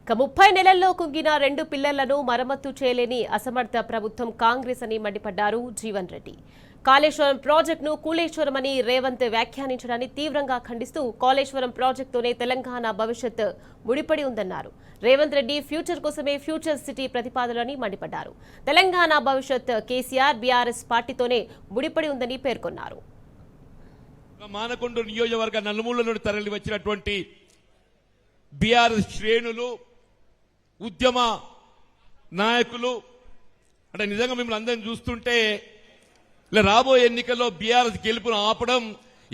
30 నెలల్లో కుంగిన 2 పిల్లర్లను మరమ్మతు చేయలేని అసమర్థ ప్రభుత్వం కాంగ్రెస్ అని మండిపడ్డారు జీవన్ రెడ్డి. కాళేశ్వరం ప్రాజెక్టును కూలేశ్వరమని రేవంత్ వ్యాఖ్యానించడాన్ని తీవ్రంగా ఖండిస్తూ కాళేశ్వరం ప్రాజెక్టుతోనే తెలంగాణ భవిష్యత్ ముడిపడి ఉందన్నారు. రేవంత్ రెడ్డి ఫ్యూచర్ కోసమే ఫ్యూచర్ సిటీ ప్రతిపాదనని మండిపడ్డారు. తెలంగాణ భవిష్యత్ కేసీఆర్ బీఆర్ఎస్ పార్టీతోనే ముడిపడి ఉందని పేర్కొన్నారు. మానకొండ నియోజకవర్గ నలుమూల నుండి తరలి వచ్చినటువంటి బీఆర్ఎస్ శ్రేణులు, ఉద్యమ నాయకులు అంటే నిజంగా మిమ్మల్ని అందరిని చూస్తుంటే ఇలా రాబోయే ఎన్నికల్లో బీఆర్ఎస్ గెలుపును ఆపడం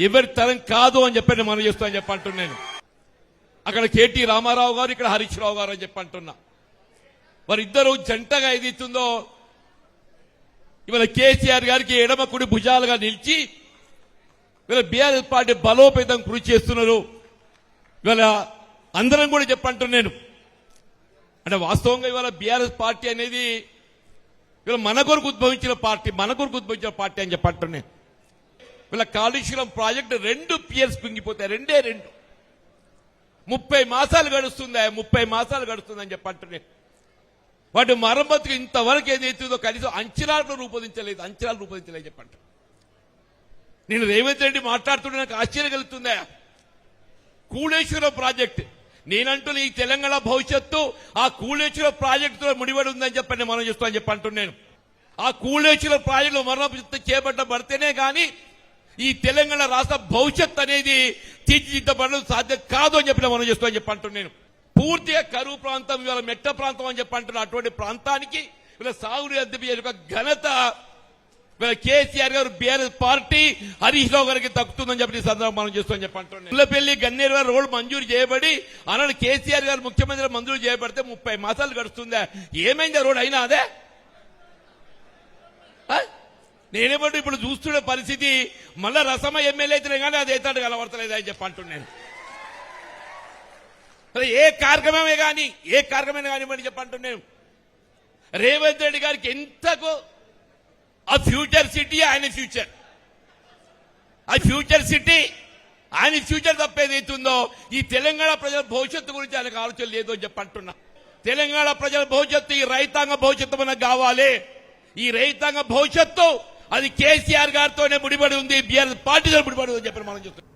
ఎవరి తరం కాదు అని చెప్పి మనం చేస్తామని చెప్పంటున్నాను. అక్కడ కేటీ రామారావు గారు, ఇక్కడ హరీష్ రావు గారు అని చెప్పంటున్నా. వారిద్దరూ జంటగా ఏదైతుందో ఇవాళ కేసీఆర్ గారికి ఎడమ కుడి భుజాలుగా నిలిచి ఇవాళ బీఆర్ఎస్ పార్టీ బలోపేతం కృషి చేస్తున్నారు. ఇవాళ అందరం కూడా చెప్పంటున్నాను. అంటే వాస్తవంగా ఇవాళ బీఆర్ఎస్ పార్టీ అనేది ఇవాళ మన కొరకు ఉద్భవించిన పార్టీ అని చెప్పంటున్నాను. వీళ్ళ కాళేశ్వరం ప్రాజెక్టు 2 పియర్స్ పింగిపోతాయి, 2 30 మాసాలు గడుస్తుందని చెప్పంటున్నాను. వాటి మరమ్మతుకు ఇంతవరకు ఏదైతుందో కనీసం అంచనాలు రూపొందించలేదు చెప్పంట. నేను రేవంత్ రెడ్డి మాట్లాడుతుంటే నాకు ఆశ్చర్యం కలుగుతుందా. కూలేశ్వరం ప్రాజెక్టు నేనంటూ ఈ తెలంగాణ భవిష్యత్తు ఆ కూలేశ్వరం ప్రాజెక్టుతో ముడిపడి ఉందని చెప్పండి మనం చేస్తామని చెప్పంటున్నాను. ఆ కూలేశ్వరం ప్రాజెక్టులో మరమ్మతు చేపట్టబడితేనే కానీ ఈ తెలంగాణ రాష్ట్ర భవిష్యత్ అనేది తీర్చిదిద్దబడడం సాధ్యం కాదు అని చెప్పి మనం చేస్తామని చెప్పంటున్నాను. పూర్తిగా కరువు ప్రాంతం, ఇవాళ మెట్ట ప్రాంతం అని చెప్పంటున్నా. అటువంటి ప్రాంతానికి ఇలా సాగునీరు అందించే యొక్క ఘనత కేసీఆర్ గారు, బీఆర్ఎస్ పార్టీ, హరీష్ రావు గారికి దక్కుతుందని చెప్పి సందర్భం మనం చేస్తామని చెప్పంటున్నాం. పుల్లపల్లి గన్నేరు గారు రోడ్డు మంజూరు చేయబడి అలాంటి కేసీఆర్ గారు ముఖ్యమంత్రి మంజూరు చేయబడితే 30 మాసాలు గడుస్తుందా? ఏమైంది రోడ్ అయినా అదే? నేనేమంటూ ఇప్పుడు చూస్తున్న పరిస్థితి మళ్ళా రసమ ఎమ్మెల్యే అయితేనే కానీ అది అయితే కలవడతలేదు అని చెప్పంటున్నాను. ఏ కార్యక్రమమే కానీ చెప్పంటున్నాను. రేవంత్ రెడ్డి గారికి ఎంతకు ఆ ఫ్యూచర్ సిటీ ఆయన ఫ్యూచర్ తప్పేదైతుందో ఈ తెలంగాణ ప్రజల భవిష్యత్తు గురించి ఆయనకు ఆలోచన లేదు అని చెప్పంటున్నా. తెలంగాణ ప్రజల భవిష్యత్తు, ఈ రైతాంగ భవిష్యత్తు మనకు కావాలి. ఈ రైతాంగ భవిష్యత్తు అది కేసీఆర్ గారితోనే ముడిపడి ఉంది, బీఆర్ఎస్ పార్టీతో ముడిపడి ఉంది చెప్పి మనం చెప్తున్నాం.